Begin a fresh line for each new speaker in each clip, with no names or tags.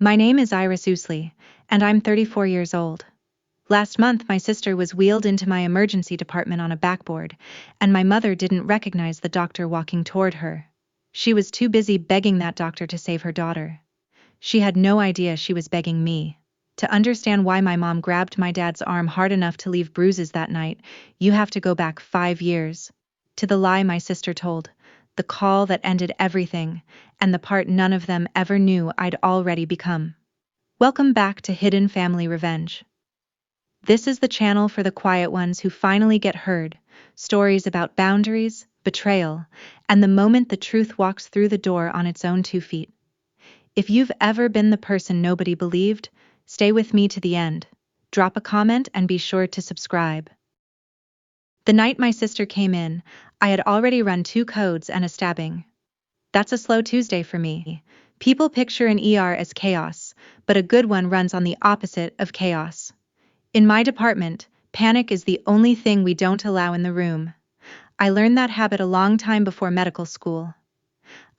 My name is Iris Ousley, and I'm 34 years old. Last month, my sister was wheeled into my emergency department on a backboard, and my mother didn't recognize the doctor walking toward her. She was too busy begging that doctor to save her daughter. She had no idea she was begging me. To understand why my mom grabbed my dad's arm hard enough to leave bruises that night, you have to go back 5 years. To the lie my sister told, the call that ended everything, and the part none of them ever knew I'd already become. Welcome back to Hidden Family Revenge. This is the channel for the quiet ones who finally get heard, stories about boundaries, betrayal, and the moment the truth walks through the door on its own 2 feet. If you've ever been the person nobody believed, stay with me to the end. Drop a comment and be sure to subscribe. The night my sister came in, I had already run 2 codes and a stabbing. That's a slow Tuesday for me. People picture an ER as chaos, but a good one runs on the opposite of chaos. In my department, panic is the only thing we don't allow in the room. I learned that habit a long time before medical school.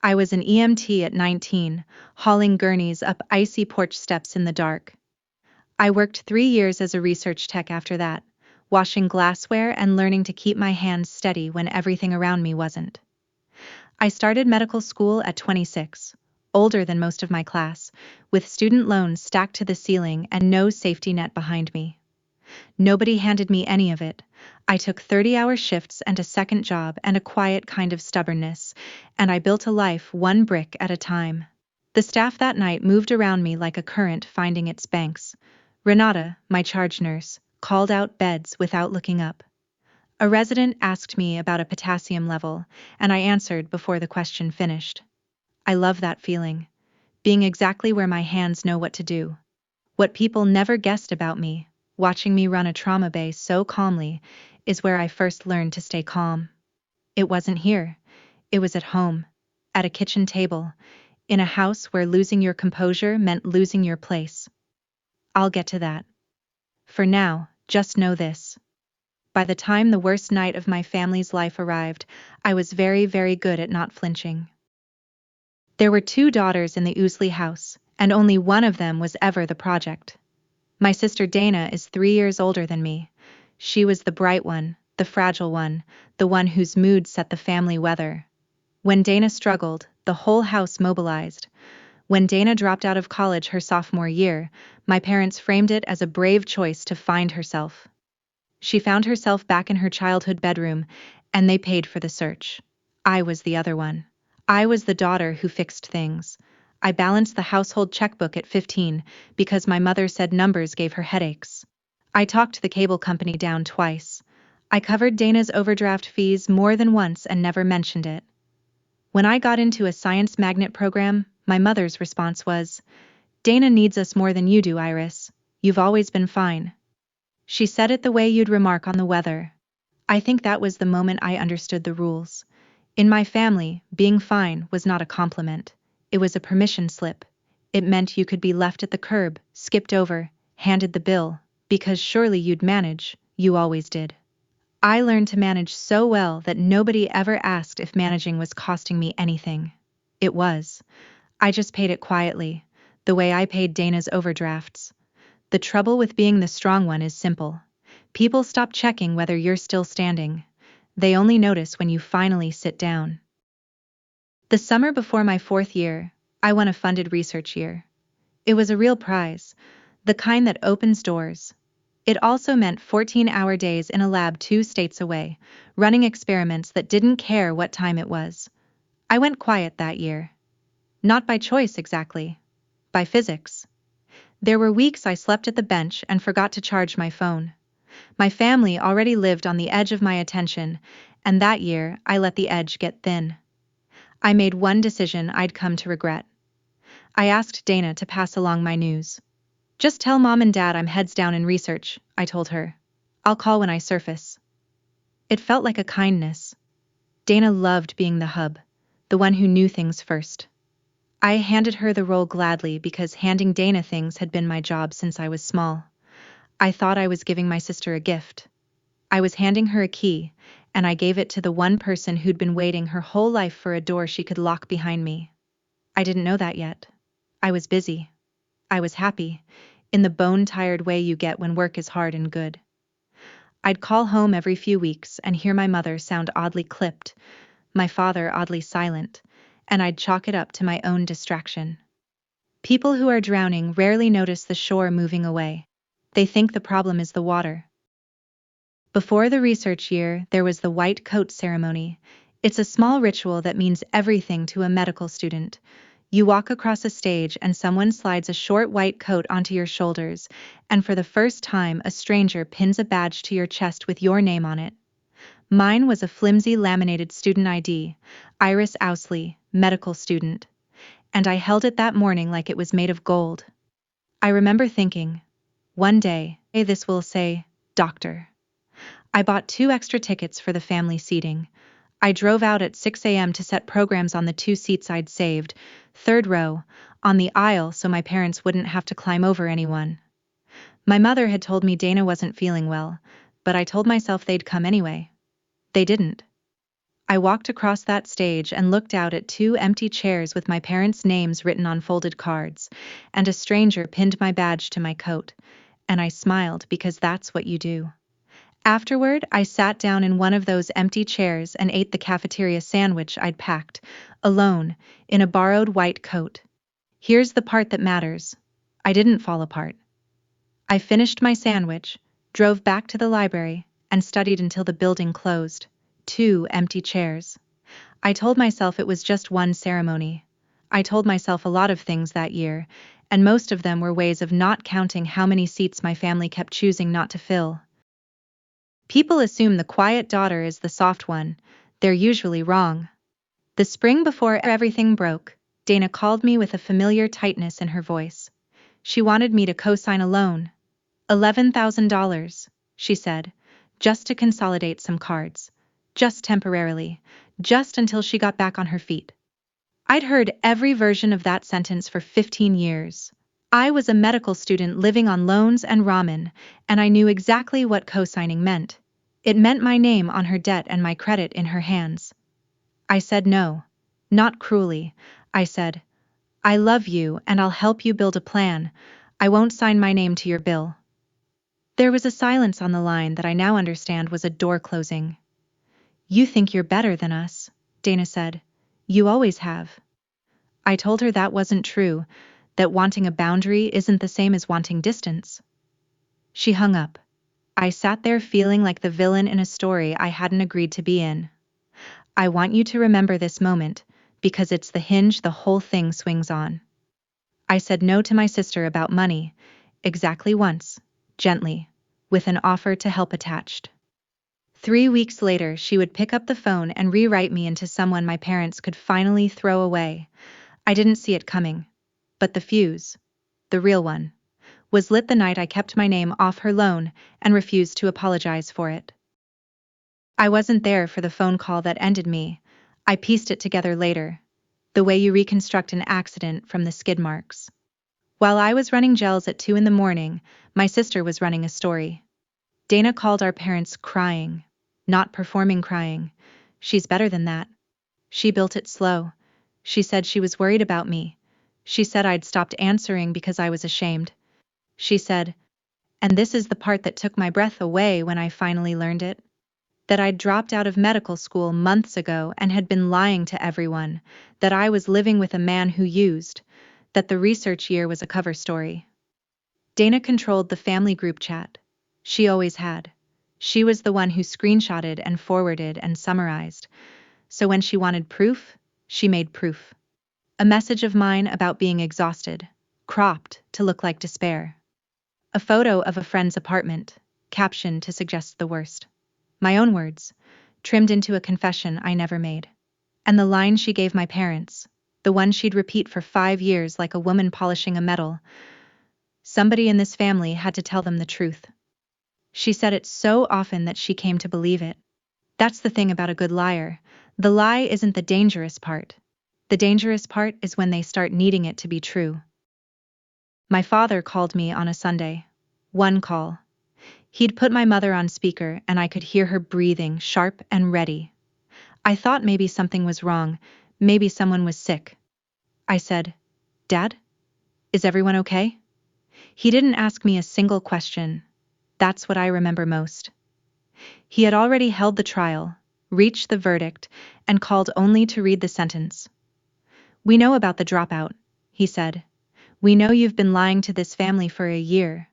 I was an EMT at 19, hauling gurneys up icy porch steps in the dark. I worked 3 years as a research tech after that, washing glassware and learning to keep my hands steady when everything around me wasn't. I started medical school at 26, older than most of my class, with student loans stacked to the ceiling and no safety net behind me. Nobody handed me any of it. I took 30-hour shifts and a second job and a quiet kind of stubbornness, and I built a life 1 brick at a time. The staff that night moved around me like a current finding its banks. Renata, my charge nurse, called out beds without looking up. A resident asked me about a potassium level, and I answered before the question finished. I love that feeling, being exactly where my hands know what to do. What people never guessed about me, watching me run a trauma bay so calmly, is where I first learned to stay calm. It wasn't here. It was at home, at a kitchen table, in a house where losing your composure meant losing your place. I'll get to that. For now, just know this. By the time the worst night of my family's life arrived, I was very, very good at not flinching. There were 2 daughters in the Ousley house, and only one of them was ever the project. My sister Dana is 3 years older than me. She was the bright one, the fragile one, the one whose mood set the family weather. When Dana struggled, the whole house mobilized. When Dana dropped out of college her sophomore year, my parents framed it as a brave choice to find herself. She found herself back in her childhood bedroom, and they paid for the search. I was the other one. I was the daughter who fixed things. I balanced the household checkbook at 15 because my mother said numbers gave her headaches. I talked the cable company down twice. I covered Dana's overdraft fees more than once and never mentioned it. When I got into a science magnet program, my mother's response was, "Dana needs us more than you do, Iris. You've always been fine." She said it the way you'd remark on the weather. I think that was the moment I understood the rules. In my family, being fine was not a compliment. It was a permission slip. It meant you could be left at the curb, skipped over, handed the bill, because surely you'd manage, you always did. I learned to manage so well that nobody ever asked if managing was costing me anything. It was. I just paid it quietly, the way I paid Dana's overdrafts. The trouble with being the strong one is simple. People stop checking whether you're still standing. They only notice when you finally sit down. The summer before my 4th year, I won a funded research year. It was a real prize, the kind that opens doors. It also meant 14-hour days in a lab 2 states away, running experiments that didn't care what time it was. I went quiet that year. Not by choice exactly. By physics. There were weeks I slept at the bench and forgot to charge my phone. My family already lived on the edge of my attention, and that year I let the edge get thin. I made one decision I'd come to regret. I asked Dana to pass along my news. "Just tell Mom and Dad I'm heads down in research," I told her. "I'll call when I surface." It felt like a kindness. Dana loved being the hub, the one who knew things first. I handed her the role gladly because handing Dana things had been my job since I was small. I thought I was giving my sister a gift. I was handing her a key, and I gave it to the one person who'd been waiting her whole life for a door she could lock behind me. I didn't know that yet. I was busy. I was happy, in the bone-tired way you get when work is hard and good. I'd call home every few weeks and hear my mother sound oddly clipped, my father oddly silent, and I'd chalk it up to my own distraction. People who are drowning rarely notice the shore moving away. They think the problem is the water. Before the research year, there was the white coat ceremony. It's a small ritual that means everything to a medical student. You walk across a stage and someone slides a short white coat onto your shoulders, and for the first time a stranger pins a badge to your chest with your name on it. Mine was a flimsy laminated student ID, Iris Ousley, medical student, and I held it that morning like it was made of gold. I remember thinking, one day, this will say, Doctor. I bought 2 extra tickets for the family seating. I drove out at 6 a.m. to set programs on the 2 seats I'd saved, third row, on the aisle so my parents wouldn't have to climb over anyone. My mother had told me Dana wasn't feeling well, but I told myself they'd come anyway. They didn't. I walked across that stage and looked out at 2 empty chairs with my parents' names written on folded cards, and a stranger pinned my badge to my coat, and I smiled because that's what you do. Afterward, I sat down in one of those empty chairs and ate the cafeteria sandwich I'd packed, alone, in a borrowed white coat. Here's the part that matters. I didn't fall apart. I finished my sandwich, drove back to the library, and studied until the building closed. 2 empty chairs. I told myself it was just one ceremony. I told myself a lot of things that year, and most of them were ways of not counting how many seats my family kept choosing not to fill. People assume the quiet daughter is the soft one. They're usually wrong. The spring before everything broke, Dana called me with a familiar tightness in her voice. She wanted me to co-sign a loan. $11,000, she said, just to consolidate some cards. Just temporarily, just until she got back on her feet. I'd heard every version of that sentence for 15 years. I was a medical student living on loans and ramen, and I knew exactly what co-signing meant. It meant my name on her debt and my credit in her hands. I said no. Not cruelly. I said, I love you and I'll help you build a plan. I won't sign my name to your bill. There was a silence on the line that I now understand was a door closing. You think you're better than us, Dana said. You always have. I told her that wasn't true, that wanting a boundary isn't the same as wanting distance. She hung up. I sat there feeling like the villain in a story I hadn't agreed to be in. I want you to remember this moment, because it's the hinge the whole thing swings on. I said no to my sister about money, exactly once, gently, with an offer to help attached. 3 weeks later, she would pick up the phone and rewrite me into someone my parents could finally throw away. I didn't see it coming. But the fuse, the real one, was lit the night I kept my name off her loan and refused to apologize for it. I wasn't there for the phone call that ended me. I pieced it together later, the way you reconstruct an accident from the skid marks. While I was running gels at 2 in the morning, my sister was running a story. Dana called our parents crying, not performing crying. She's better than that. She built it slow. She said she was worried about me. She said I'd stopped answering because I was ashamed. She said, and this is the part that took my breath away when I finally learned it, that I'd dropped out of medical school months ago and had been lying to everyone, that I was living with a man who used, that the research year was a cover story. Dana controlled the family group chat. She always had. She was the one who screenshotted and forwarded and summarized. So when she wanted proof, she made proof. A message of mine about being exhausted, cropped to look like despair. A photo of a friend's apartment, captioned to suggest the worst. My own words, trimmed into a confession I never made. And the line she gave my parents, the one she'd repeat for 5 years like a woman polishing a medal. Somebody in this family had to tell them the truth. She said it so often that she came to believe it. That's the thing about a good liar. The lie isn't the dangerous part. The dangerous part is when they start needing it to be true. My father called me on a Sunday. One call. He'd put my mother on speaker and I could hear her breathing, sharp and ready. I thought maybe something was wrong, maybe someone was sick. I said, Dad? Is everyone okay? He didn't ask me a single question. That's what I remember most. He had already held the trial, reached the verdict, and called only to read the sentence. "We know about the dropout," he said. "We know you've been lying to this family for a year."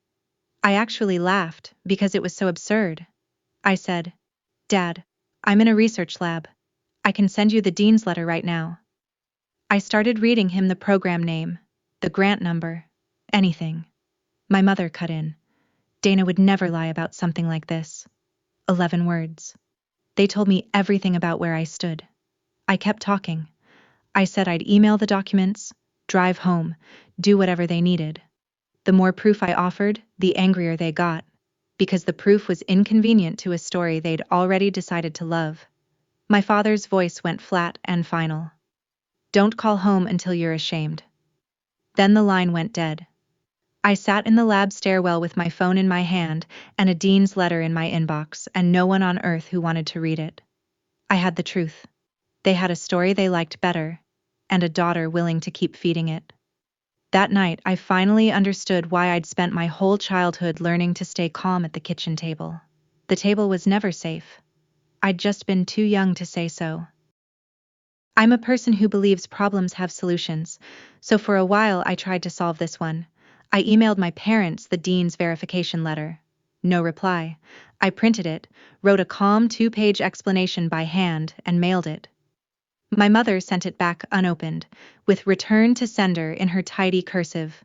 I actually laughed because it was so absurd. I said, "Dad, I'm in a research lab. I can send you the dean's letter right now." I started reading him the program name, the grant number, anything. My mother cut in. "Dana would never lie about something like this." 11 words. They told me everything about where I stood. I kept talking. I said I'd email the documents, drive home, do whatever they needed. The more proof I offered, the angrier they got, because the proof was inconvenient to a story they'd already decided to love. My father's voice went flat and final. "Don't call home until you're ashamed." Then the line went dead. I sat in the lab stairwell with my phone in my hand and a dean's letter in my inbox, and no one on earth who wanted to read it. I had the truth. They had a story they liked better, and a daughter willing to keep feeding it. That night, I finally understood why I'd spent my whole childhood learning to stay calm at the kitchen table. The table was never safe. I'd just been too young to say so. I'm a person who believes problems have solutions, so for a while I tried to solve this one. I emailed my parents the dean's verification letter. No reply. I printed it, wrote a calm 2-page explanation by hand, and mailed it. My mother sent it back unopened, with "return to sender" in her tidy cursive.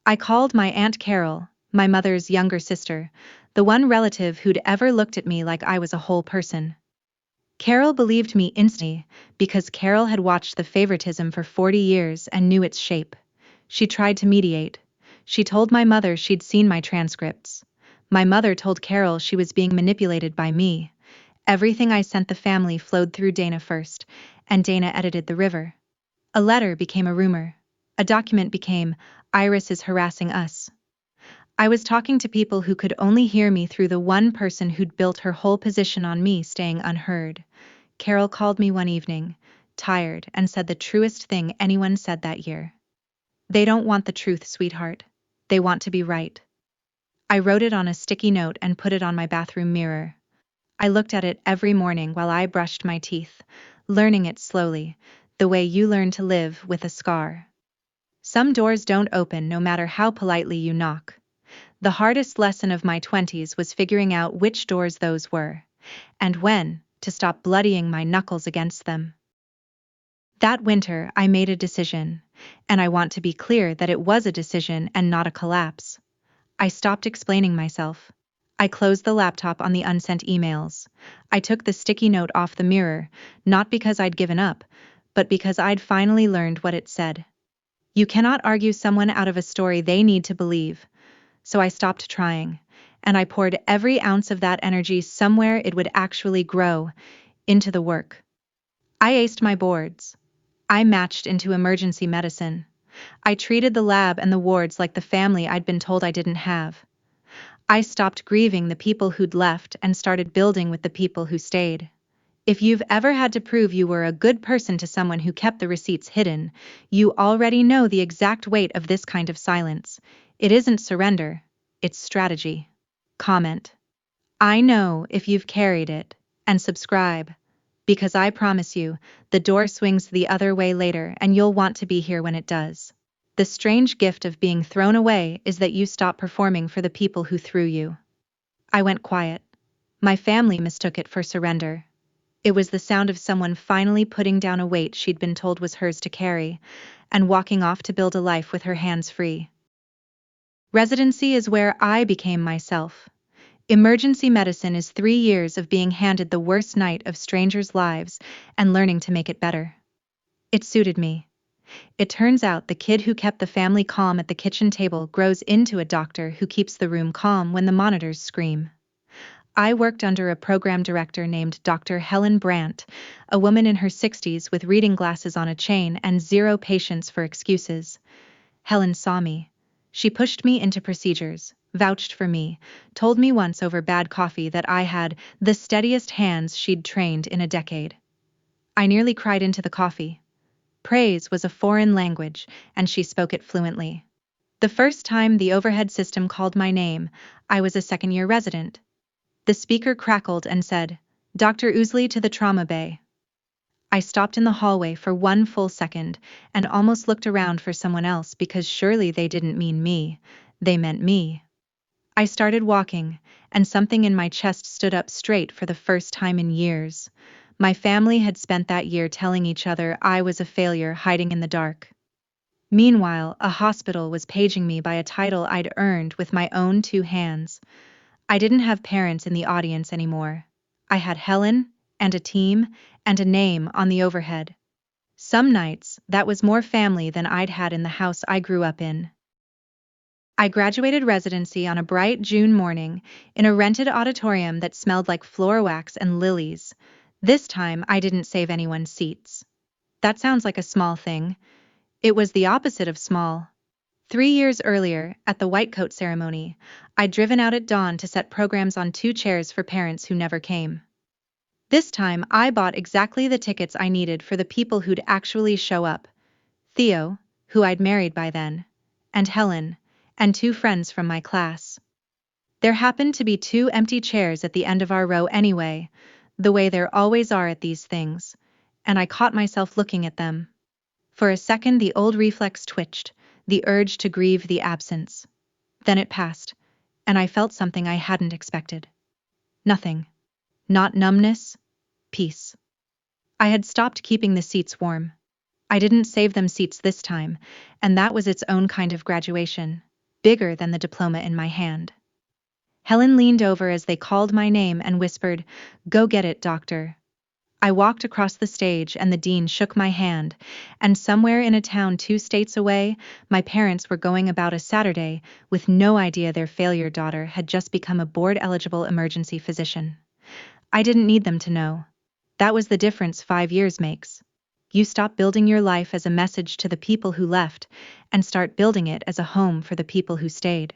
I called my Aunt Carol, my mother's younger sister, the one relative who'd ever looked at me like I was a whole person. Carol believed me instantly, because Carol had watched the favoritism for 40 years and knew its shape. She tried to mediate. She told my mother she'd seen my transcripts. My mother told Carol she was being manipulated by me. Everything I sent the family flowed through Dana first, and Dana edited the river. A letter became a rumor. A document became, "Iris is harassing us." I was talking to people who could only hear me through the one person who'd built her whole position on me staying unheard. Carol called me one evening, tired, and said the truest thing anyone said that year. "They don't want the truth, sweetheart. They want to be right." I wrote it on a sticky note and put it on my bathroom mirror. I looked at it every morning while I brushed my teeth, learning it slowly, the way you learn to live with a scar. Some doors don't open no matter how politely you knock. The hardest lesson of my 20s was figuring out which doors those were, and when to stop bloodying my knuckles against them. That winter, I made a decision, and I want to be clear that it was a decision and not a collapse. I stopped explaining myself. I closed the laptop on the unsent emails. I took the sticky note off the mirror, not because I'd given up, but because I'd finally learned what it said. You cannot argue someone out of a story they need to believe. So I stopped trying, and I poured every ounce of that energy somewhere it would actually grow, into the work. I aced my boards. I matched into emergency medicine. I treated the lab and the wards like the family I'd been told I didn't have. I stopped grieving the people who'd left and started building with the people who stayed. If you've ever had to prove you were a good person to someone who kept the receipts hidden, you already know the exact weight of this kind of silence. It isn't surrender, it's strategy. Comment. I know if you've carried it, and subscribe. Because I promise you, the door swings the other way later and you'll want to be here when it does. The strange gift of being thrown away is that you stop performing for the people who threw you. I went quiet. My family mistook it for surrender. It was the sound of someone finally putting down a weight she'd been told was hers to carry, and walking off to build a life with her hands free. Residency is where I became myself. Emergency medicine is 3 years of being handed the worst night of strangers' lives and learning to make it better. It suited me. It turns out the kid who kept the family calm at the kitchen table grows into a doctor who keeps the room calm when the monitors scream. I worked under a program director named Dr. Helen Brandt, a woman in her 60s with reading glasses on a chain and zero patience for excuses. Helen saw me. She pushed me into procedures, vouched for me, told me once over bad coffee that I had the steadiest hands she'd trained in a decade. I nearly cried into the coffee. Praise was a foreign language, and she spoke it fluently. The first time the overhead system called my name, I was a second-year resident. The speaker crackled and said, "Dr. Ousley to the trauma bay." I stopped in the hallway for one full second and almost looked around for someone else because surely they didn't mean me, they meant me. I started walking, and something in my chest stood up straight for the first time in years. My family had spent that year telling each other I was a failure hiding in the dark. Meanwhile, a hospital was paging me by a title I'd earned with my own two hands. I didn't have parents in the audience anymore. I had Helen, and a team, and a name on the overhead. Some nights, that was more family than I'd had in the house I grew up in. I graduated residency on a bright June morning in a rented auditorium that smelled like floor wax and lilies. This time, I didn't save anyone's seats. That sounds like a small thing. It was the opposite of small. 3 years earlier, at the white coat ceremony, I'd driven out at dawn to set programs on 2 chairs for parents who never came. This time, I bought exactly the tickets I needed for the people who'd actually show up. Theo, who I'd married by then, and Helen, and 2 friends from my class. There happened to be 2 empty chairs at the end of our row anyway, the way there always are at these things, and I caught myself looking at them. For a second the old reflex twitched, the urge to grieve the absence. Then it passed, and I felt something I hadn't expected. Nothing. Not numbness, peace. I had stopped keeping the seats warm. I didn't save them seats this time, and that was its own kind of graduation, bigger than the diploma in my hand. Helen leaned over as they called my name and whispered, "Go get it, doctor." I walked across the stage and the dean shook my hand, and somewhere in a town 2 states away, my parents were going about a Saturday with no idea their failure daughter had just become a board-eligible emergency physician. I didn't need them to know. That was the difference 5 years makes. You stop building your life as a message to the people who left, and start building it as a home for the people who stayed.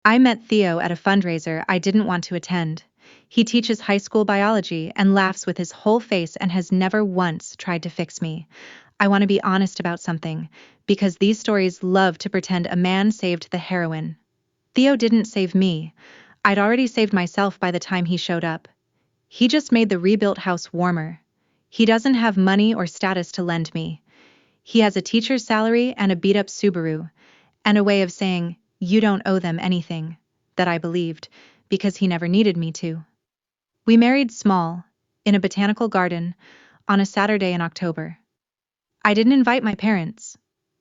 I met Theo at a fundraiser I didn't want to attend. He teaches high school biology and laughs with his whole face and has never once tried to fix me. I want to be honest about something, because these stories love to pretend a man saved the heroine. Theo didn't save me. I'd already saved myself by the time he showed up. He just made the rebuilt house warmer. He doesn't have money or status to lend me. He has a teacher's salary and a beat-up Subaru, and a way of saying, "You don't owe them anything," that I believed, because he never needed me to. We married small, in a botanical garden, on a Saturday in October. I didn't invite my parents.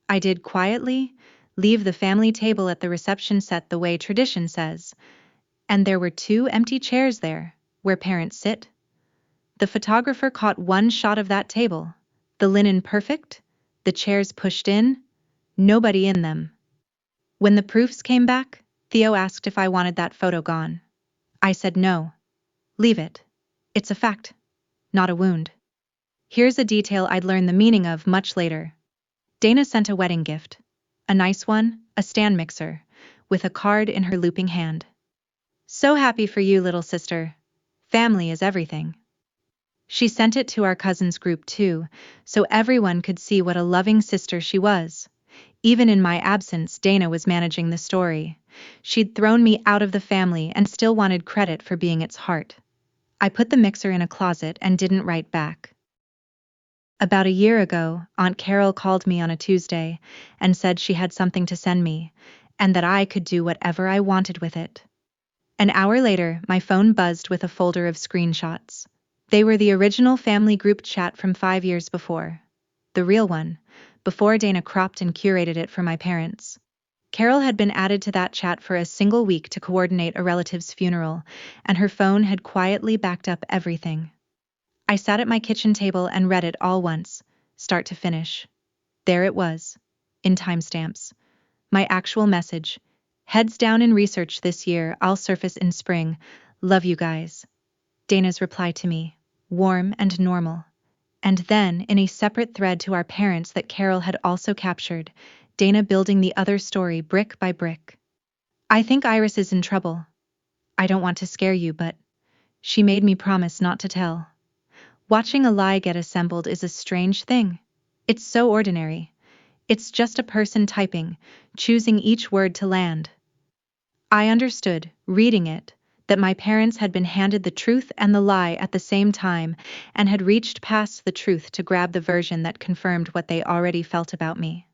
I did quietly leave the family table at the reception set the way tradition says, and there were 2 empty chairs there, where parents sit. The photographer caught one shot of that table, the linen perfect, the chairs pushed in, nobody in them. When the proofs came back, Theo asked if I wanted that photo gone. I said no. Leave it. It's a fact, not a wound. Here's a detail I'd learn the meaning of much later. Dana sent a wedding gift. A nice one, a stand mixer, with a card in her looping hand. "So happy for you, little sister. Family is everything." She sent it to our cousins group too, so everyone could see what a loving sister she was. Even in my absence, Dana was managing the story. She'd thrown me out of the family and still wanted credit for being its heart. I put the mixer in a closet and didn't write back. About a year ago, Aunt Carol called me on a Tuesday and said she had something to send me, and that I could do whatever I wanted with it. An hour later, my phone buzzed with a folder of screenshots. They were the original family group chat from 5 years before. The real one, before Dana cropped and curated it for my parents. Carol had been added to that chat for a single week to coordinate a relative's funeral, and her phone had quietly backed up everything. I sat at my kitchen table and read it all once, start to finish. There it was, in timestamps. My actual message. "Heads down in research this year, I'll surface in spring. Love you guys." Dana's reply to me, warm and normal. And then, in a separate thread to our parents that Carol had also captured, Dana building the other story brick by brick. "I think Iris is in trouble. I don't want to scare you, but she made me promise not to tell." Watching a lie get assembled is a strange thing. It's so ordinary. It's just a person typing, choosing each word to land. I understood, reading it, that my parents had been handed the truth and the lie at the same time and had reached past the truth to grab the version that confirmed what they already felt about me.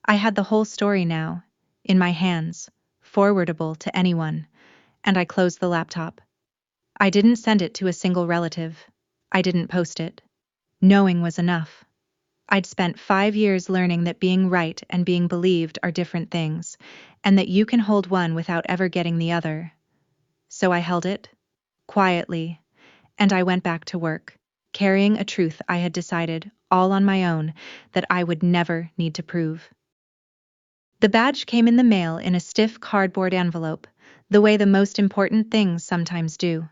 I had the whole story now, in my hands, forwardable to anyone, and I closed the laptop. I didn't send it to a single relative. I didn't post it. Knowing was enough. I'd spent 5 years learning that being right and being believed are different things, and that you can hold one without ever getting the other. So I held it, quietly, and I went back to work, carrying a truth I had decided, all on my own, that I would never need to prove. The badge came in the mail in a stiff cardboard envelope, the way the most important things sometimes do.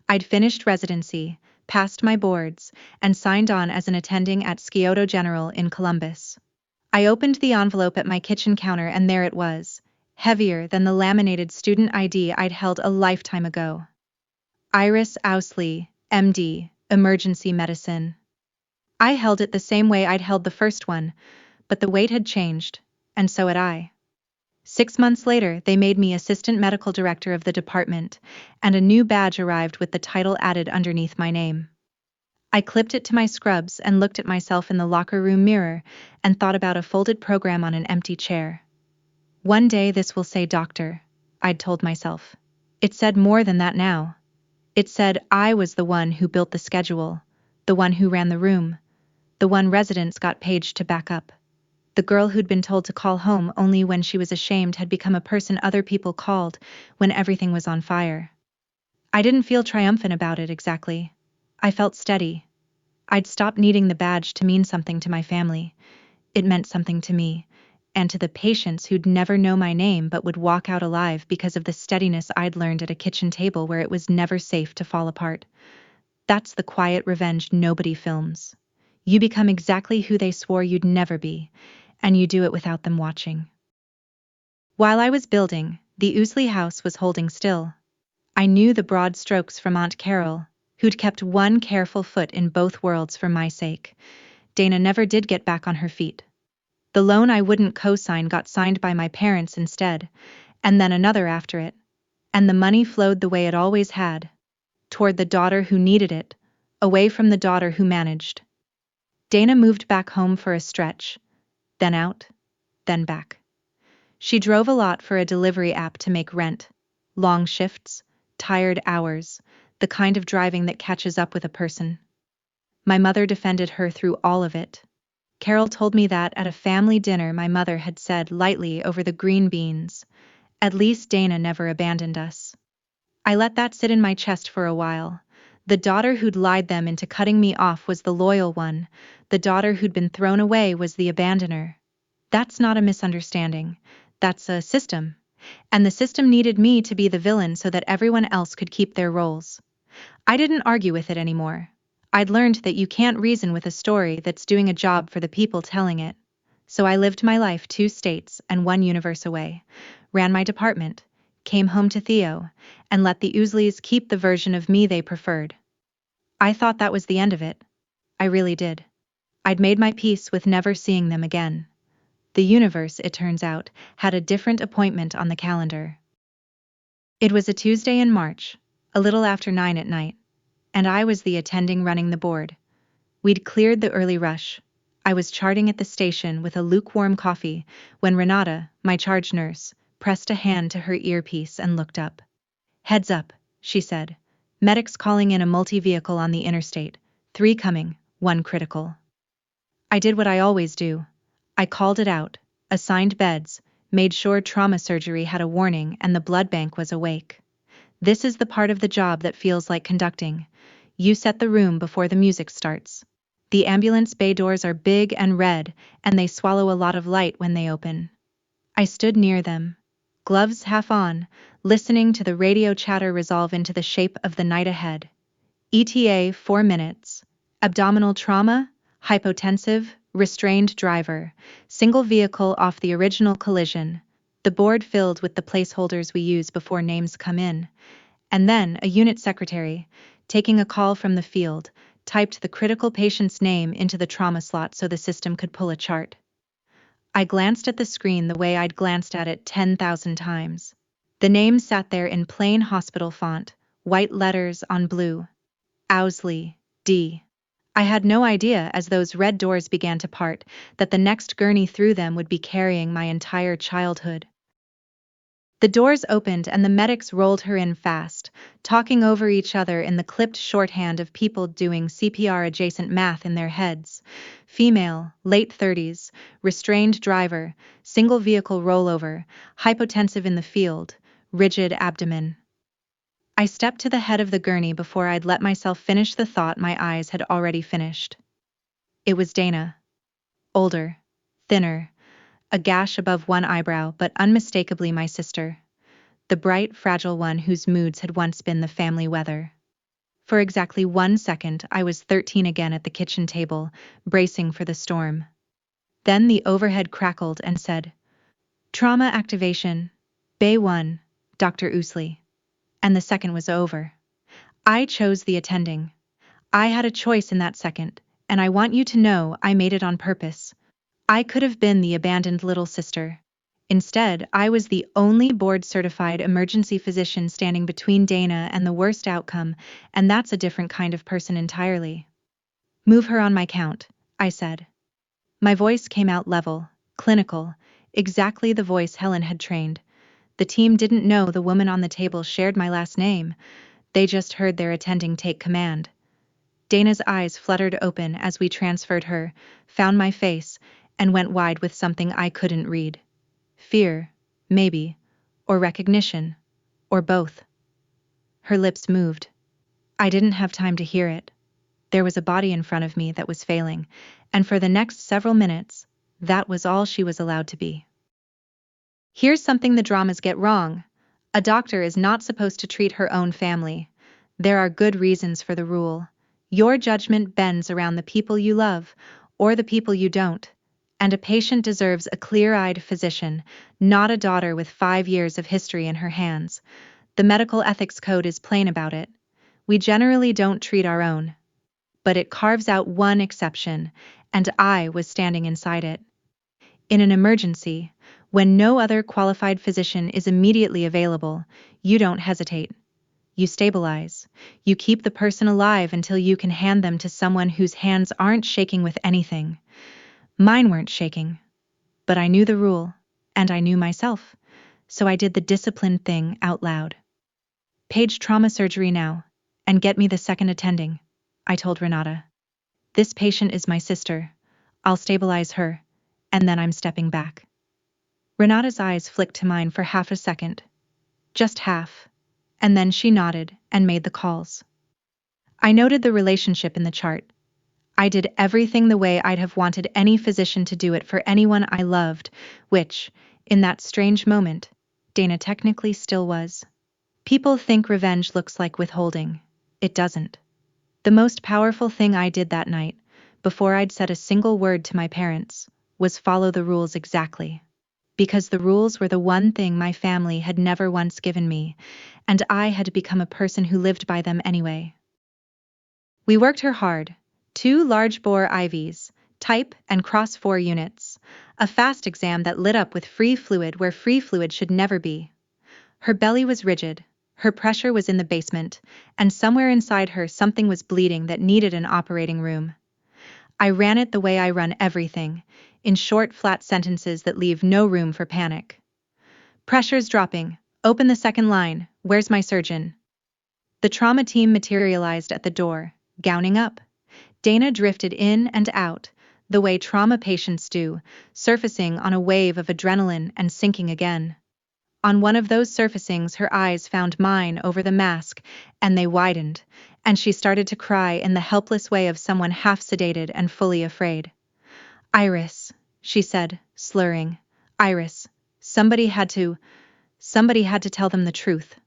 I'd finished residency, passed my boards, and signed on as an attending at Scioto General in Columbus. I opened the envelope at my kitchen counter and there it was, heavier than the laminated student ID I'd held a lifetime ago. Iris Ousley, MD, Emergency Medicine. I held it the same way I'd held the first one, but the weight had changed, and so had I. 6 months later, they made me assistant medical director of the department, and a new badge arrived with the title added underneath my name. I clipped it to my scrubs and looked at myself in the locker room mirror and thought about a folded program on an empty chair. One day this will say doctor, I'd told myself. It said more than that now. It said I was the one who built the schedule, the one who ran the room, the one residents got paged to back up. The girl who'd been told to call home only when she was ashamed had become a person other people called when everything was on fire. I didn't feel triumphant about it exactly. I felt steady. I'd stopped needing the badge to mean something to my family. It meant something to me, and to the patients who'd never know my name but would walk out alive because of the steadiness I'd learned at a kitchen table where it was never safe to fall apart. That's the quiet revenge nobody films. You become exactly who they swore you'd never be, and you do it without them watching. While I was building, the Ousley house was holding still. I knew the broad strokes from Aunt Carol, who'd kept one careful foot in both worlds for my sake. Dana never did get back on her feet. The loan I wouldn't co-sign got signed by my parents instead, and then another after it. And the money flowed the way it always had, toward the daughter who needed it, away from the daughter who managed. Dana moved back home for a stretch, then out, then back. She drove a lot for a delivery app to make rent. Long shifts, tired hours, the kind of driving that catches up with a person. My mother defended her through all of it. Carol told me that at a family dinner my mother had said lightly over the green beans, "At least Dana never abandoned us." I let that sit in my chest for a while. The daughter who'd lied them into cutting me off was the loyal one. The daughter who'd been thrown away was the abandoner. That's not a misunderstanding. That's a system. And the system needed me to be the villain so that everyone else could keep their roles. I didn't argue with it anymore. I'd learned that you can't reason with a story that's doing a job for the people telling it. So I lived my life 2 states and 1 universe away, ran my department, came home to Theo, and let the Ousleys keep the version of me they preferred. I thought that was the end of it. I really did. I'd made my peace with never seeing them again. The universe, it turns out, had a different appointment on the calendar. It was a Tuesday in March, a little after 9 at night, and I was the attending running the board. We'd cleared the early rush. I was charting at the station with a lukewarm coffee when Renata, my charge nurse, pressed a hand to her earpiece and looked up. "Heads up," she said. "Medics calling in a multi-vehicle on the interstate. 3 coming, 1 critical." I did what I always do. I called it out, assigned beds, made sure trauma surgery had a warning and the blood bank was awake. This is the part of the job that feels like conducting. You set the room before the music starts. The ambulance bay doors are big and red, and they swallow a lot of light when they open. I stood near them, gloves half on, listening to the radio chatter resolve into the shape of the night ahead. ETA 4 minutes. Abdominal trauma, hypotensive, restrained driver, single vehicle off the original collision, the board filled with the placeholders we use before names come in, and then a unit secretary, taking a call from the field, typed the critical patient's name into the trauma slot so the system could pull a chart. I glanced at the screen the way I'd glanced at it 10,000 times. The name sat there in plain hospital font, white letters on blue. Owsley, D. I had no idea, as those red doors began to part, that the next gurney through them would be carrying my entire childhood. The doors opened and the medics rolled her in fast, talking over each other in the clipped shorthand of people doing CPR-adjacent math in their heads. Female, late 30s, restrained driver, single vehicle rollover, hypotensive in the field, rigid abdomen. I stepped to the head of the gurney before I'd let myself finish the thought my eyes had already finished. It was Dana. Older, thinner, a gash above one eyebrow, but unmistakably my sister. The bright, fragile one whose moods had once been the family weather. For exactly 1 second, I was 13 again at the kitchen table, bracing for the storm. Then the overhead crackled and said, "Trauma activation. Bay 1, Dr. Ousley." And the second was over. I chose the attending. I had a choice in that second, and I want you to know I made it on purpose. I could have been the abandoned little sister. Instead, I was the only board-certified emergency physician standing between Dana and the worst outcome, and that's a different kind of person entirely. "Move her on my count," I said. My voice came out level, clinical, exactly the voice Helen had trained. The team didn't know the woman on the table shared my last name. They just heard their attending take command. Dana's eyes fluttered open as we transferred her, found my face, and went wide with something I couldn't read. Fear, maybe, or recognition, or both. Her lips moved. I didn't have time to hear it. There was a body in front of me that was failing, and for the next several minutes, that was all she was allowed to be. Here's something the dramas get wrong. A doctor is not supposed to treat her own family. There are good reasons for the rule. Your judgment bends around the people you love, or the people you don't. And a patient deserves a clear-eyed physician, not a daughter with 5 years of history in her hands. The medical ethics code is plain about it. We generally don't treat our own. But it carves out one exception, and I was standing inside it. In an emergency, when no other qualified physician is immediately available, you don't hesitate. You stabilize. You keep the person alive until you can hand them to someone whose hands aren't shaking with anything. Mine weren't shaking. But I knew the rule, and I knew myself, so I did the disciplined thing out loud. "Page trauma surgery now, and get me the second attending," I told Renata. "This patient is my sister. I'll stabilize her, and then I'm stepping back." Renata's eyes flicked to mine for half a second. Just half. And then she nodded and made the calls. I noted the relationship in the chart. I did everything the way I'd have wanted any physician to do it for anyone I loved, which, in that strange moment, Dana technically still was. People think revenge looks like withholding. It doesn't. The most powerful thing I did that night, before I'd said a single word to my parents, was follow the rules exactly. Because the rules were the one thing my family had never once given me, and I had to become a person who lived by them anyway. We worked her hard. 2 large-bore IVs, type and cross 4 units, a fast exam that lit up with free fluid where free fluid should never be. Her belly was rigid, her pressure was in the basement, and somewhere inside her something was bleeding that needed an operating room. I ran it the way I run everything, in short, flat sentences that leave no room for panic. "Pressure's dropping. Open the second line. Where's my surgeon?" The trauma team materialized at the door, gowning up. Dana drifted in and out, the way trauma patients do, surfacing on a wave of adrenaline and sinking again. On one of those surfacings, her eyes found mine over the mask, and they widened, and she started to cry in the helpless way of someone half sedated and fully afraid. "Iris," she said, slurring. "Iris, somebody had to tell them the truth."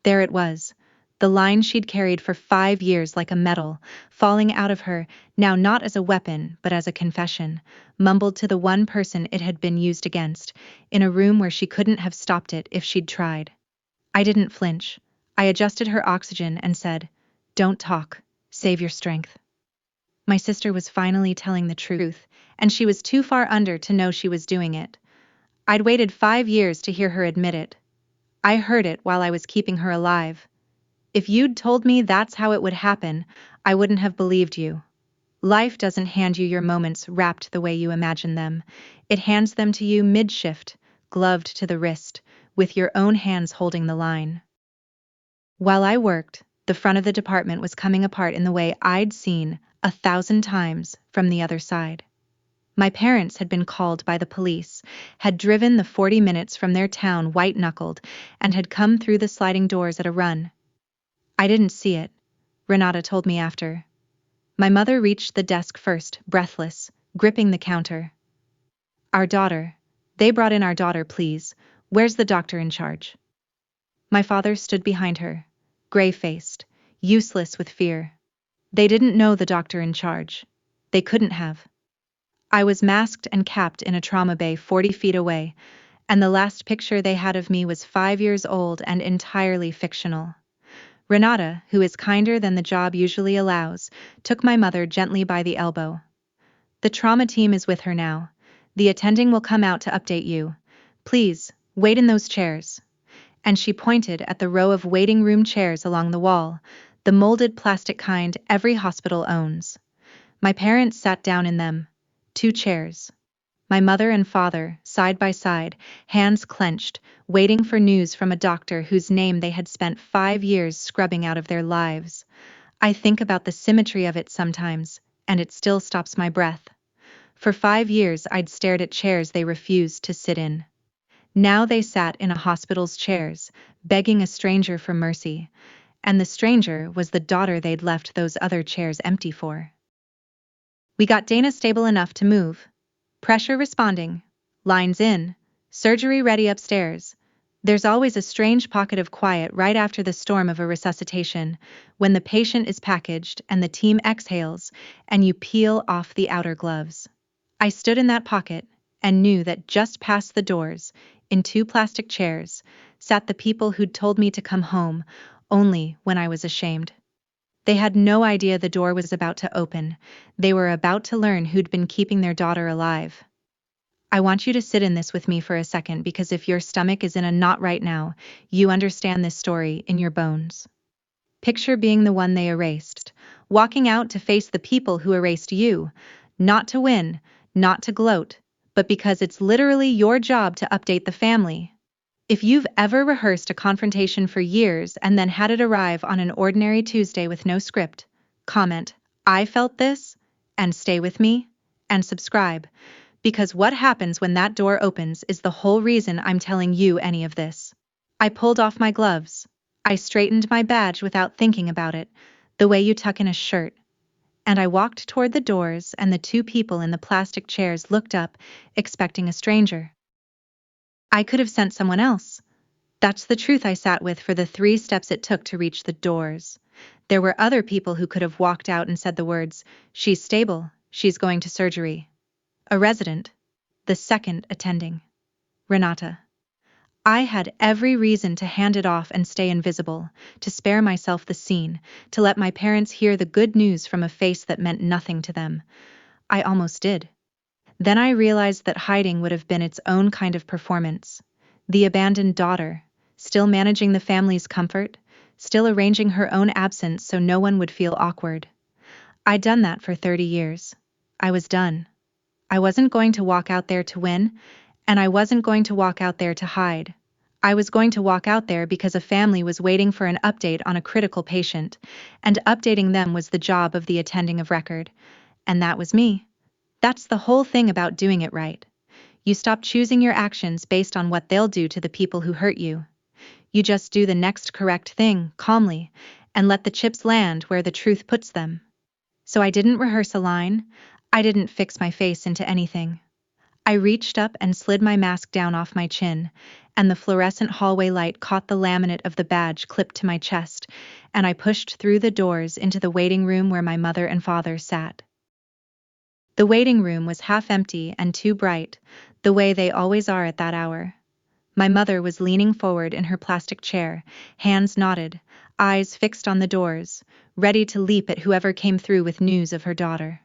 There it was. The line she'd carried for 5 years like a medal, falling out of her, now not as a weapon but as a confession, mumbled to the one person it had been used against, in a room where she couldn't have stopped it if she'd tried. I didn't flinch. I adjusted her oxygen and said, "Don't talk. Save your strength." My sister was finally telling the truth, and she was too far under to know she was doing it. I'd waited 5 years to hear her admit it. I heard it while I was keeping her alive. If you'd told me that's how it would happen, I wouldn't have believed you. Life doesn't hand you your moments wrapped the way you imagine them. It hands them to you mid-shift, gloved to the wrist, with your own hands holding the line. While I worked, the front of the department was coming apart in the way I'd seen 1,000 times from the other side. My parents had been called by the police, had driven the 40 minutes from their town white-knuckled, and had come through the sliding doors at a run. I didn't see it, Renata told me after. My mother reached the desk first, breathless, gripping the counter. Our daughter. They brought in our daughter, please. Where's the doctor in charge? My father stood behind her, gray-faced, useless with fear. They didn't know the doctor in charge. They couldn't have. I was masked and capped in a trauma bay 40 feet away, and the last picture they had of me was 5 years old and entirely fictional. Renata, who is kinder than the job usually allows, took my mother gently by the elbow. The trauma team is with her now. The attending will come out to update you. Please, wait in those chairs. And she pointed at the row of waiting room chairs along the wall, the molded plastic kind every hospital owns. My parents sat down in them. 2 chairs. My mother and father, side by side, hands clenched, waiting for news from a doctor whose name they had spent 5 years scrubbing out of their lives. I think about the symmetry of it sometimes, and it still stops my breath. For 5 years I'd stared at chairs they refused to sit in. Now they sat in a hospital's chairs, begging a stranger for mercy, and the stranger was the daughter they'd left those other chairs empty for. We got Dana stable enough to move. Pressure responding. Lines in. Surgery ready upstairs. There's always a strange pocket of quiet right after the storm of a resuscitation, when the patient is packaged and the team exhales, and you peel off the outer gloves. I stood in that pocket, and knew that just past the doors, in 2 plastic chairs, sat the people who'd told me to come home, only when I was ashamed. They had no idea the door was about to open. They were about to learn who'd been keeping their daughter alive. I want you to sit in this with me for a second, because if your stomach is in a knot right now, you understand this story in your bones. Picture being the one they erased, walking out to face the people who erased you, not to win, not to gloat, but because it's literally your job to update the family. If you've ever rehearsed a confrontation for years and then had it arrive on an ordinary Tuesday with no script, comment, "I felt this," and stay with me, and subscribe, because what happens when that door opens is the whole reason I'm telling you any of this. I pulled off my gloves. I straightened my badge without thinking about it, the way you tuck in a shirt. And I walked toward the doors, and the 2 people in the plastic chairs looked up, expecting a stranger. I could have sent someone else. That's the truth I sat with for the 3 steps it took to reach the doors. There were other people who could have walked out and said the words, "She's stable, she's going to surgery." A resident. The second attending. Renata. I had every reason to hand it off and stay invisible, to spare myself the scene, to let my parents hear the good news from a face that meant nothing to them. I almost did. Then I realized that hiding would have been its own kind of performance. The abandoned daughter, still managing the family's comfort, still arranging her own absence so no one would feel awkward. I'd done that for 30 years. I was done. I wasn't going to walk out there to win, and I wasn't going to walk out there to hide. I was going to walk out there because a family was waiting for an update on a critical patient, and updating them was the job of the attending of record. And that was me. That's the whole thing about doing it right. You stop choosing your actions based on what they'll do to the people who hurt you. You just do the next correct thing, calmly, and let the chips land where the truth puts them. So I didn't rehearse a line. I didn't fix my face into anything. I reached up and slid my mask down off my chin, and the fluorescent hallway light caught the laminate of the badge clipped to my chest, and I pushed through the doors into the waiting room where my mother and father sat. The waiting room was half empty and too bright, the way they always are at that hour. My mother was leaning forward in her plastic chair, hands knotted, eyes fixed on the doors, ready to leap at whoever came through with news of her daughter.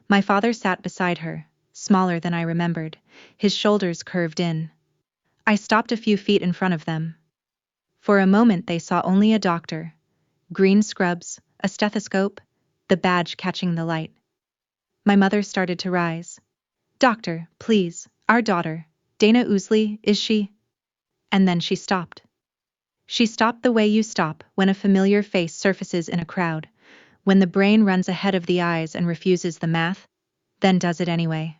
My father sat beside her, smaller than I remembered, his shoulders curved in. I stopped a few feet in front of them. For a moment they saw only a doctor, green scrubs, a stethoscope, the badge catching the light. My mother started to rise. "Doctor, please, our daughter, Dana Ousley, is she?" And then she stopped. She stopped the way you stop when a familiar face surfaces in a crowd, when the brain runs ahead of the eyes and refuses the math, then does it anyway.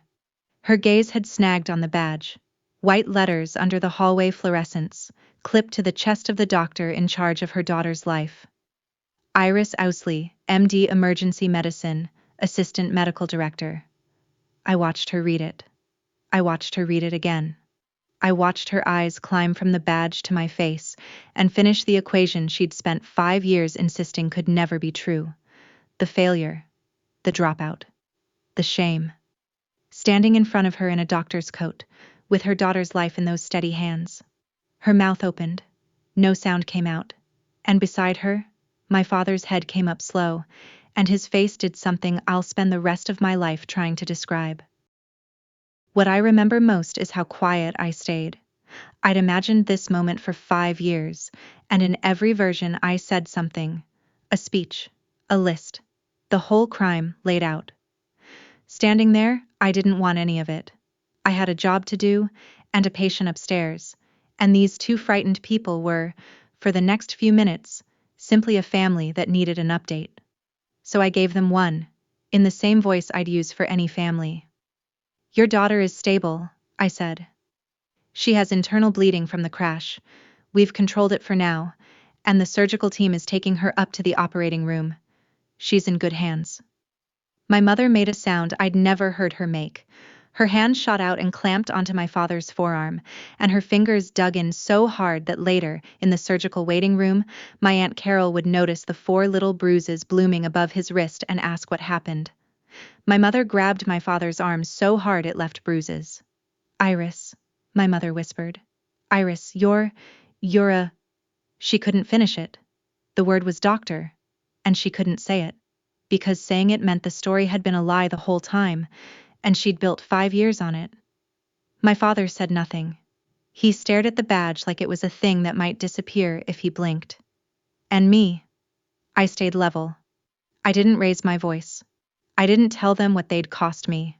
Her gaze had snagged on the badge. White letters under the hallway fluorescents, clipped to the chest of the doctor in charge of her daughter's life. Iris Ousley, MD Emergency Medicine, Assistant Medical Director. I watched her read it. I watched her read it again. I watched her eyes climb from the badge to my face and finish the equation she'd spent 5 years insisting could never be true. The failure, the dropout, the shame. Standing in front of her in a doctor's coat, with her daughter's life in those steady hands. Her mouth opened. No sound came out. And beside her, my father's head came up slow, and his face did something I'll spend the rest of my life trying to describe. What I remember most is how quiet I stayed. I'd imagined this moment for 5 years, and in every version I said something. A speech, a list, the whole crime laid out. Standing there, I didn't want any of it. I had a job to do, and a patient upstairs, and these two frightened people were, for the next few minutes, simply a family that needed an update. So I gave them one, in the same voice I'd use for any family. "Your daughter is stable," I said. "She has internal bleeding from the crash. We've controlled it for now, and the surgical team is taking her up to the operating room. She's in good hands." My mother made a sound I'd never heard her make. Her hand shot out and clamped onto my father's forearm, and her fingers dug in so hard that later, in the surgical waiting room, my Aunt Carol would notice the 4 little bruises blooming above his wrist and ask what happened. My mother grabbed my father's arm so hard it left bruises. "Iris," my mother whispered. "Iris, you're a..." She couldn't finish it. The word was doctor, and she couldn't say it, because saying it meant the story had been a lie the whole time, and she'd built 5 years on it. My father said nothing. He stared at the badge like it was a thing that might disappear if he blinked. And me? I stayed level. I didn't raise my voice. I didn't tell them what they'd cost me.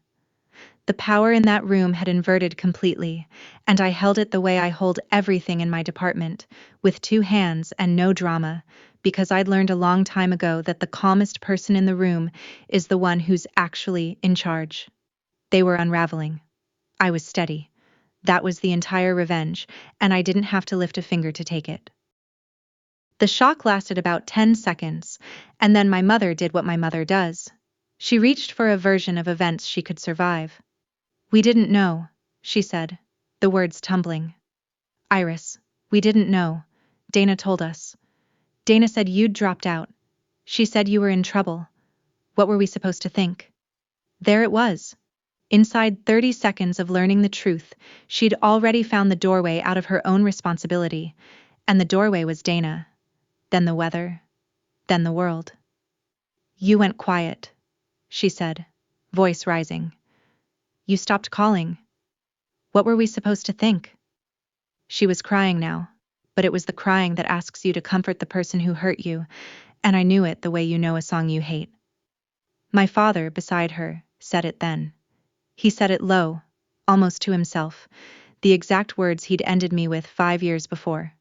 The power in that room had inverted completely, and I held it the way I hold everything in my department, with 2 hands and no drama, because I'd learned a long time ago that the calmest person in the room is the one who's actually in charge. They were unraveling. I was steady. That was the entire revenge, and I didn't have to lift a finger to take it. The shock lasted about 10 seconds, and then my mother did what my mother does. She reached for a version of events she could survive. "We didn't know," she said, the words tumbling. "Iris, we didn't know. Dana told us. Dana said you'd dropped out. She said you were in trouble. What were we supposed to think?" There it was. Inside 30 seconds of learning the truth, she'd already found the doorway out of her own responsibility, and the doorway was Dana. Then the weather. Then the world. "You went quiet," she said, voice rising. "You stopped calling. What were we supposed to think?" She was crying now, but it was the crying that asks you to comfort the person who hurt you, and I knew it the way you know a song you hate. My father, beside her, said it then. He said it low, almost to himself, the exact words he'd ended me with 5 years before.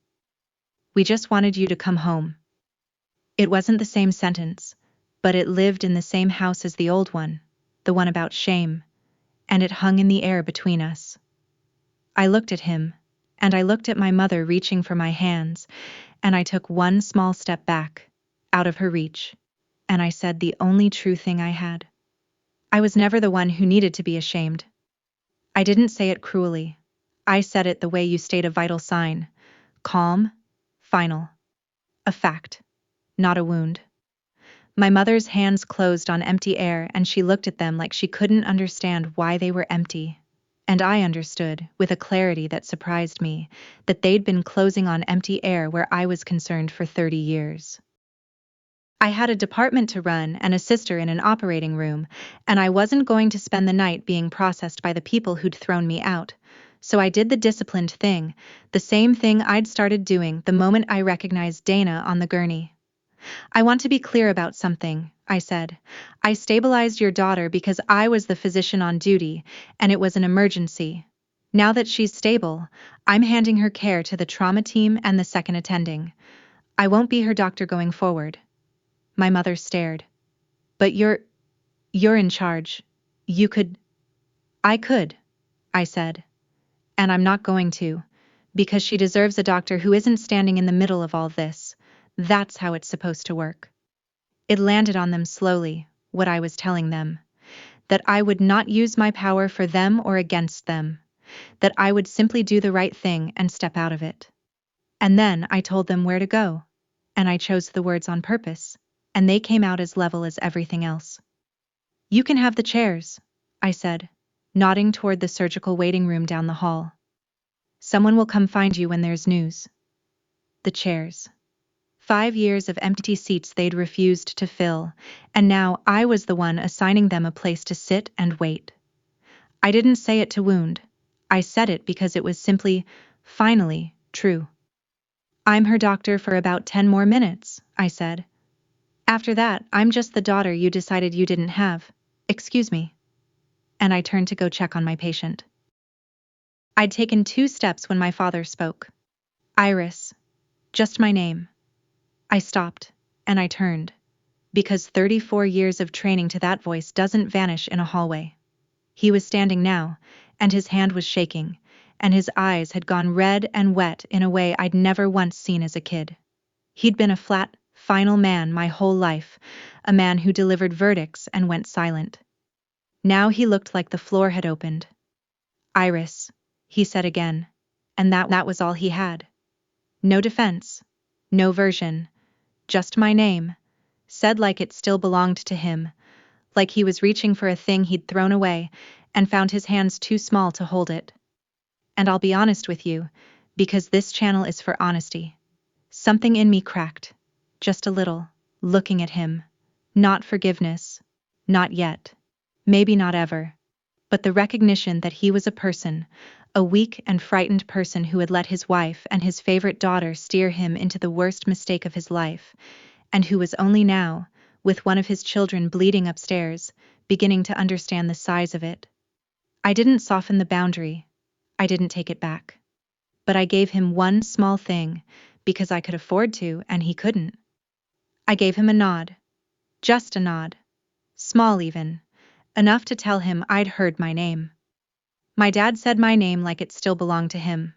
"We just wanted you to come home." It wasn't the same sentence, but it lived in the same house as the old one, the one about shame, and it hung in the air between us. I looked at him, and I looked at my mother reaching for my hands, and I took one small step back, out of her reach, and I said the only true thing I had. I was never the one who needed to be ashamed. I didn't say it cruelly. I said it the way you state a vital sign. Calm, final. A fact, not a wound. My mother's hands closed on empty air and she looked at them like she couldn't understand why they were empty. And I understood, with a clarity that surprised me, that they'd been closing on empty air where I was concerned for 30 years. I had a department to run and a sister in an operating room, and I wasn't going to spend the night being processed by the people who'd thrown me out. So I did the disciplined thing, the same thing I'd started doing the moment I recognized Dana on the gurney. "I want to be clear about something," I said. "I stabilized your daughter because I was the physician on duty, and it was an emergency. Now that she's stable, I'm handing her care to the trauma team and the second attending. I won't be her doctor going forward." My mother stared. "But you're in charge. You could—" "I could," I said. "And I'm not going to, because she deserves a doctor who isn't standing in the middle of all this. That's how it's supposed to work." It landed on them slowly, what I was telling them. That I would not use my power for them or against them. That I would simply do the right thing and step out of it. And then I told them where to go. And I chose the words on purpose. And they came out as level as everything else. "You can have the chairs," I said, nodding toward the surgical waiting room down the hall. "Someone will come find you when there's news." The chairs. 5 years of empty seats they'd refused to fill, and now I was the one assigning them a place to sit and wait. I didn't say it to wound. I said it because it was simply, finally, true. "I'm her doctor for about 10 more minutes," I said. "After that, I'm just the daughter you decided you didn't have. Excuse me." And I turned to go check on my patient. I'd taken 2 steps when my father spoke. "Iris." Just my name. I stopped, and I turned. Because 34 years of training to that voice doesn't vanish in a hallway. He was standing now, and his hand was shaking, and his eyes had gone red and wet in a way I'd never once seen as a kid. He'd been a flat, final man my whole life, a man who delivered verdicts and went silent. Now he looked like the floor had opened. "Iris," he said again, and that was all he had. No defense, no version, just my name, said like it still belonged to him, like he was reaching for a thing he'd thrown away and found his hands too small to hold it. And I'll be honest with you, because this channel is for honesty. Something in me cracked, just a little, looking at him. Not forgiveness. Not yet. Maybe not ever. But the recognition that he was a person, a weak and frightened person who had let his wife and his favorite daughter steer him into the worst mistake of his life, and who was only now, with one of his children bleeding upstairs, beginning to understand the size of it. I didn't soften the boundary. I didn't take it back. But I gave him one small thing, because I could afford to and he couldn't. I gave him a nod. Just a nod. Small even. Enough to tell him I'd heard my name. My dad said my name like it still belonged to him.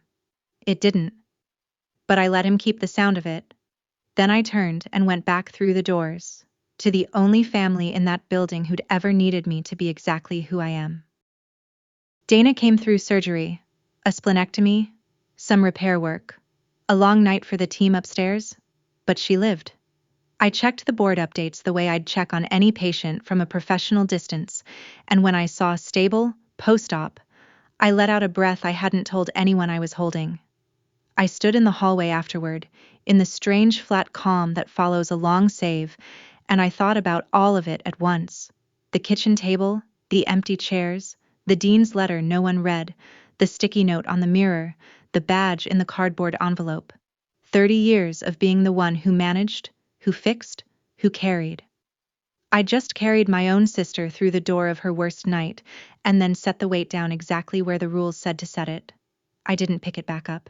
It didn't. But I let him keep the sound of it. Then I turned and went back through the doors, to the only family in that building who'd ever needed me to be exactly who I am. Dana came through surgery, a splenectomy, some repair work, a long night for the team upstairs, but she lived. I checked the board updates the way I'd check on any patient from a professional distance, and when I saw stable, post-op, I let out a breath I hadn't told anyone I was holding. I stood in the hallway afterward, in the strange flat calm that follows a long save, and I thought about all of it at once. The kitchen table, the empty chairs, the dean's letter no one read, the sticky note on the mirror, the badge in the cardboard envelope. 30 years of being the one who managed, who fixed, who carried. I just carried my own sister through the door of her worst night, and then set the weight down exactly where the rules said to set it. I didn't pick it back up.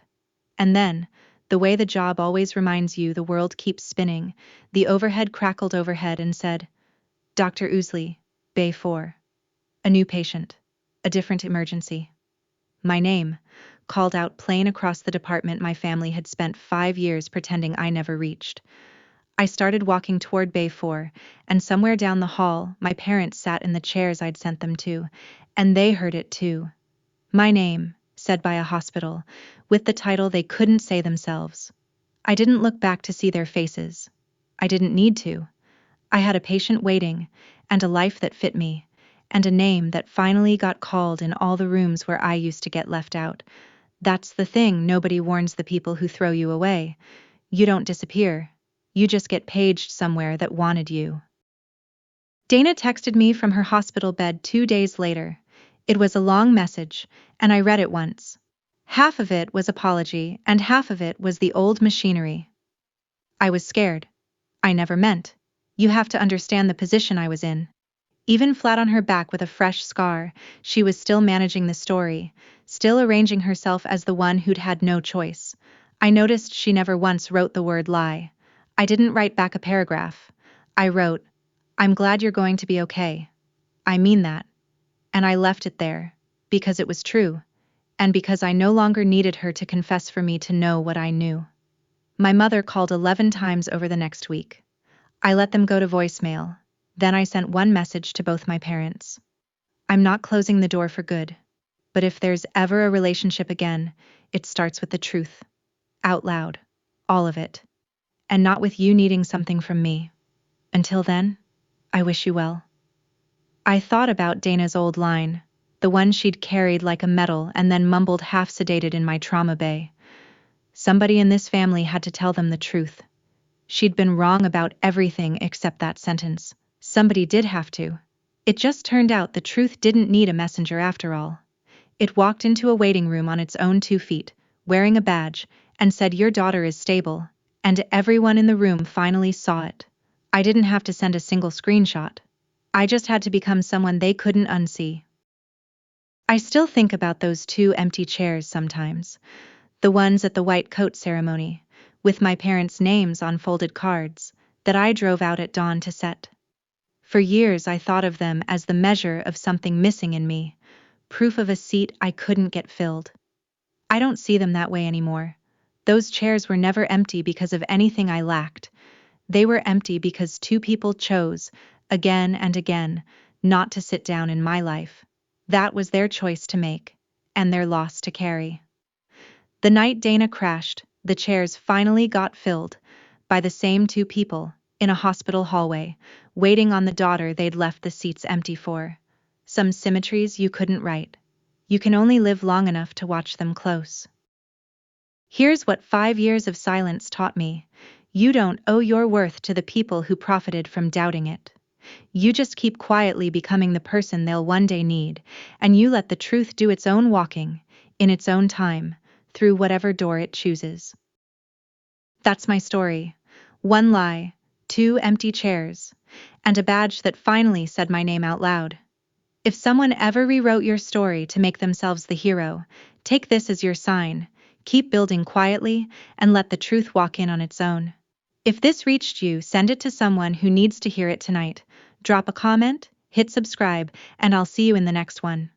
And then, the way the job always reminds you the world keeps spinning, the overhead crackled overhead and said, "Dr. Ousley, Bay 4. A new patient. A different emergency." My name, called out plain across the department my family had spent 5 years pretending I never reached. I started walking toward Bay 4, and somewhere down the hall, my parents sat in the chairs I'd sent them to, and they heard it too. My name, said by a hospital, with the title they couldn't say themselves. I didn't look back to see their faces. I didn't need to. I had a patient waiting, and a life that fit me, and a name that finally got called in all the rooms where I used to get left out. That's the thing, nobody warns the people who throw you away. You don't disappear. You just get paged somewhere that wanted you. Dana texted me from her hospital bed 2 days later. It was a long message, and I read it once. Half of it was apology, and half of it was the old machinery. I was scared. I never meant. You have to understand the position I was in. Even flat on her back with a fresh scar, she was still managing the story, still arranging herself as the one who'd had no choice. I noticed she never once wrote the word lie. I didn't write back a paragraph. I wrote, "I'm glad you're going to be okay. I mean that." And I left it there, because it was true, and because I no longer needed her to confess for me to know what I knew. My mother called 11 times over the next week. I let them go to voicemail. Then I sent one message to both my parents. I'm not closing the door for good, but if there's ever a relationship again, it starts with the truth. Out loud. All of it. And not with you needing something from me. Until then, I wish you well. I thought about Dana's old line, the one she'd carried like a medal and then mumbled half sedated in my trauma bay. Somebody in this family had to tell them the truth. She'd been wrong about everything except that sentence. Somebody did have to. It just turned out the truth didn't need a messenger after all. It walked into a waiting room on its own 2 feet, wearing a badge, and said, "Your daughter is stable," and everyone in the room finally saw it. I didn't have to send a single screenshot. I just had to become someone they couldn't unsee. I still think about those 2 empty chairs sometimes. The ones at the white coat ceremony, with my parents' names on folded cards, that I drove out at dawn to set. For years I thought of them as the measure of something missing in me, proof of a seat I couldn't get filled. I don't see them that way anymore. Those chairs were never empty because of anything I lacked. They were empty because 2 people chose, again and again, not to sit down in my life. That was their choice to make, and their loss to carry. The night Dana crashed, the chairs finally got filled, by the same 2 people, in a hospital hallway, waiting on the daughter they'd left the seats empty for. Some symmetries you couldn't write. You can only live long enough to watch them close. Here's what 5 years of silence taught me. You don't owe your worth to the people who profited from doubting it. You just keep quietly becoming the person they'll one day need, and you let the truth do its own walking, in its own time, through whatever door it chooses. That's my story. 1 lie, 2 empty chairs, and a badge that finally said my name out loud. If someone ever rewrote your story to make themselves the hero, take this as your sign. Keep building quietly and let the truth walk in on its own. If this reached you, send it to someone who needs to hear it tonight. Drop a comment, hit subscribe, and I'll see you in the next one.